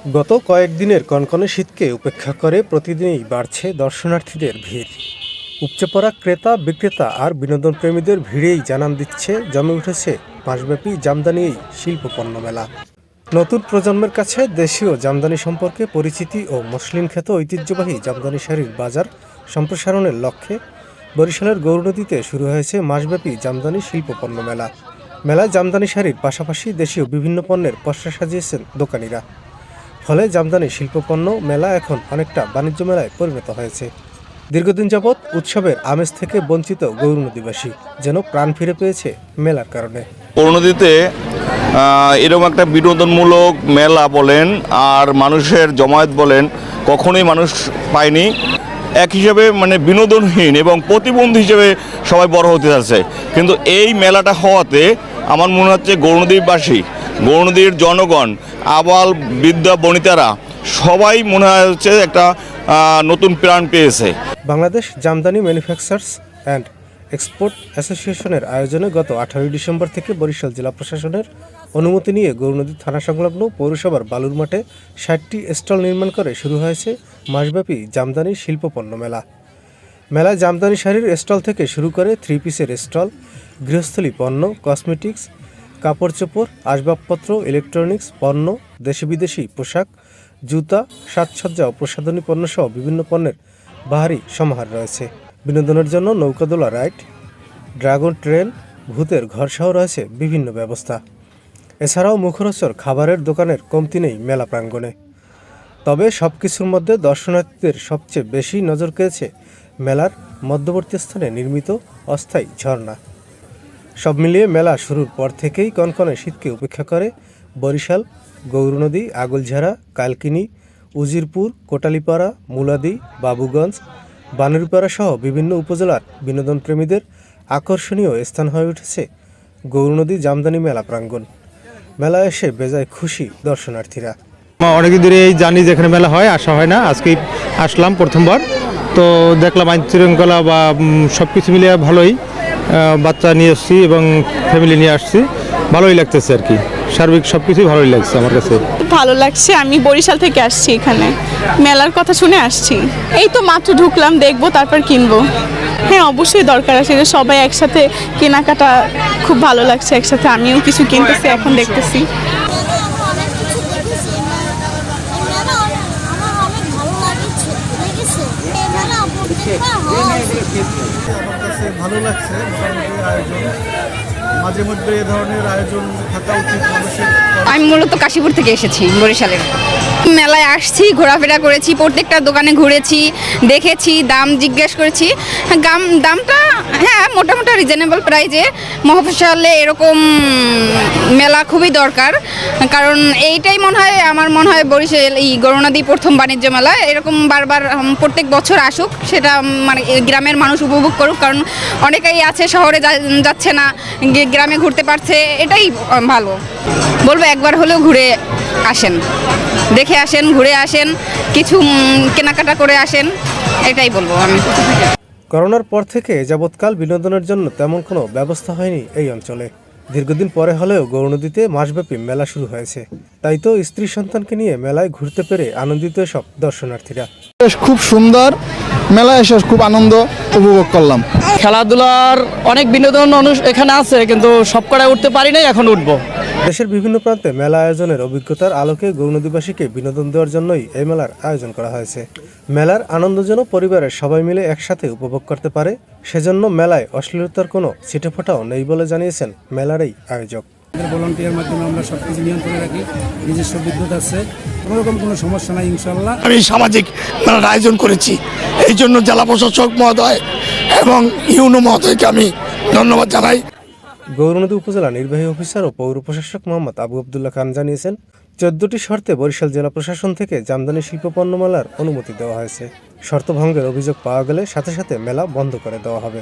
গত কয়েকদিনের কনকনে শীতকে উপেক্ষা করে প্রতিদিনই বাড়ছে দর্শনার্থীদের ভিড়। উপচে পড়া ক্রেতা বিক্রেতা আর বিনোদন প্রেমীদের ভিড়েই জানান দিচ্ছে জমে উঠেছে মাসব্যাপী জামদানি এই শিল্পপণ্য মেলা। নতুন প্রজন্মের কাছে দেশীয় জামদানি সম্পর্কে পরিচিতি ও মসলিন খ্যাত ঐতিহ্যবাহী জামদানি শাড়ির বাজার সম্প্রসারণের লক্ষ্যে বরিশালের গৌরনদীতে শুরু হয়েছে মাসব্যাপী জামদানি শিল্পপণ্য মেলা। মেলায় জামদানি শাড়ির পাশাপাশি দেশীয় বিভিন্ন পণ্যের পসরা সাজিয়েছেন দোকানিরা। ফলে জামদানি শিল্পপণ্য মেলা এখন অনেকটা বাণিজ্য মেলায় পরিণত হয়েছে। দীর্ঘদিন যাবৎ উৎসবের আমেজ থেকে বঞ্চিত গৌরনদীবাসী যেন প্রাণ ফিরে পেয়েছে মেলার কারণে। গৌরনদীতে এরকম একটা বিনোদনমূলক মেলা বলেন আর মানুষের জমায়েত বলেন কখনোই মানুষ পায়নি। এক হিসেবে বিনোদনহীন এবং প্রতিবন্ধী হিসেবে সবাই বড় হতে যাচ্ছে, কিন্তু এই মেলাটা হওয়াতে আমার মনে হচ্ছে গৌরনদীবাসী, গৌরনদীর জনগণ, আবাল বৃদ্ধা বনিতারা সবাই মনে হচ্ছে একটা নতুন প্রাণ পেয়েছে। Bangladesh Jamdani manufacturers and export অ্যাসোসিয়েশনের আয়োজনে গত 18 ডিসেম্বর থেকে বরিশাল জেলা প্রশাসনের অনুমতি নিয়ে গৌরনদী থানা সংলগ্ন পৌরসভার বালুর মাঠে 60টি স্টল নির্মাণ করে শুরু হয়েছে মাসব্যাপী জামদানি শিল্পপণ্য মেলা। মেলায় জামদানি শাড়ির স্টল থেকে শুরু করে 3 পিসের স্টল, গৃহস্থলী পণ্য, কসমেটিক্স, কাপড় চোপড়, আসবাবপত্র, ইলেকট্রনিক্স পণ্য, দেশি বিদেশি পোশাক, জুতা, সাজসজ্জা ও প্রসাধনী পণ্যসহ বিভিন্ন পণ্যের বাহারি সমাহার রয়েছে। বিনোদনের জন্য নৌকাদোলা রাইড, ড্রাগন ট্রেন, ভূতের ঘরসহ রয়েছে বিভিন্ন ব্যবস্থা। এছাড়াও মুখরোচক খাবারের দোকানের কমতি নেই মেলা প্রাঙ্গণে। তবে সব কিছুর মধ্যে দর্শনার্থীদের সবচেয়ে বেশি নজর কেড়েছে মেলার মধ্যবর্তী স্থানে নির্মিত অস্থায়ী ঝর্ণা। সব মিলিয়ে মেলা শুরুর পর থেকেই কনকনে শীতকে উপেক্ষা করে বরিশাল, গৌরনদী, আগলঝাড়া, কালকিনি, উজিরপুর, কোটালীপাড়া, মুলাদি, বাবুগঞ্জ, বানুরপাড়া সহ বিভিন্ন উপজেলার বিনোদন প্রেমীদের আকর্ষণীয় স্থান হয়ে উঠেছে গৌরনদী জামদানি মেলা প্রাঙ্গণ। মেলায় এসে বেজায় খুশি দর্শনার্থীরা। অনেকদিন ধরে এই জানি যেখানে মেলা হয়, আসা হয় না, আজকেই আসলাম প্রথমবার। তো দেখলাম আইন শৃঙ্খলা বা সব কিছু মিলিয়ে ভালোই। বাচ্চা নিয়ে এসেছি এবং ফ্যামিলি নিয়ে আসছি, ভালোই লাগতেছে আর কি। সার্বিক সব কিছুই ভালোই লাগছে আমার কাছে। ভালো লাগছে। আমি বরিশাল থেকে আসছি, এখানে মেলার কথা শুনে আসছি। এই তো মাত্র ঢুকলাম, দেখবো তারপর কিনবো। হ্যাঁ, অবশ্যই দরকার আছে, সবাই একসাথে কেনাকাটা খুব ভালো লাগছে। একসাথে আমিও কিছু কিনতেছি, এখন দেখতেছি। ভালো লাগছে। আয়োজন মাঝে মধ্যে এ ধরনের আয়োজন থাকা উচিত মানুষের। আমি মূলত কাশীপুর থেকে এসেছি, বরিশালের। মেলায় আসছি, ঘোরাফেরা করেছি, প্রত্যেকটা দোকানে ঘুরেছি, দেখেছি, দাম জিজ্ঞেস করেছি। দামটা হ্যাঁ মোটামুটি রিজনেবল প্রাইজে। মফস্বলে এরকম মেলা খুবই দরকার, কারণ এইটাই আমার মনে হয় বরিশাল এই গৌরনদী প্রথম বাণিজ্য মেলা। এরকম বারবার প্রত্যেক বছর আসুক, সেটা গ্রামের মানুষ উপভোগ করুক, কারণ অনেকেই আছে শহরে যাচ্ছে না, গ্রামে ঘুরতে পারছে, এটাই ভালো। বলবো একবার হলেও ঘুরে আসেন, দেখে আসেন, ঘুরে আসেন, কিছু কেনাকাটা করে আসেন, এটাই বলবো আমি। করোনার পর থেকে যাবৎকাল বিনোদনের জন্য তেমন কোনো ব্যবস্থা হয়নি এই অঞ্চলে। দীর্ঘদিন পরে হলেও গৌরনদীতে মাসব্যাপী মেলা শুরু হয়েছে। তাই তো স্ত্রী সন্তানকে নিয়ে মেলায় ঘুরতে পেরে আনন্দিত সব দর্শনার্থীরা। খুব সুন্দর মেলায় এসে খুব আনন্দ উপভোগ করলাম। খেলাধুলার অনেক বিনোদন এখানে আছে, কিন্তু সব কটায় উঠতে পারি নাই, এখন উঠবো। দেশের বিভিন্ন প্রান্তে মেলা আয়োজনের অভিজ্ঞতার আলোকে গৌরনদীবাসীকে বিনোদন দেওয়ার জন্যই এই মেলার আয়োজন করা হয়েছে। মেলার আনন্দ যেন পরিবারের সবাই মিলে একসাথে উপভোগ করতে পারে, সেজন্য মেলায় অশ্লীলতার কোনো ছিটেফোঁটাও নেই বলে জানিয়েছেন মেলার এই আয়োজক। ভলান্টিয়ার মাধ্যমে আমরা সব কিছু নিয়ন্ত্রণে রাখি, নিজস্ব বিদ্যুৎ আছে, কোনোরকম কোনো সমস্যা নাই ইনশাল্লাহ। আমি সামাজিক মেলার আয়োজন করেছি, এই জন্য জেলা প্রশাসক মহোদয় এবং ইউনো মহোদয়কে আমি ধন্যবাদ জানাই। গৌরনদী উপজেলা নির্বাহী অফিসার ও পৌর প্রশাসক মোহাম্মদ আবু আবদুল্লাহ খান জানিয়েছেন, 14টি শর্তে বরিশাল জেলা প্রশাসন থেকে জামদানি শিল্পপণ্য মেলার অনুমতি দেওয়া হয়েছে। শর্ত ভঙ্গের অভিযোগ পাওয়া গেলে সাথে সাথে মেলা বন্ধ করে দেওয়া হবে।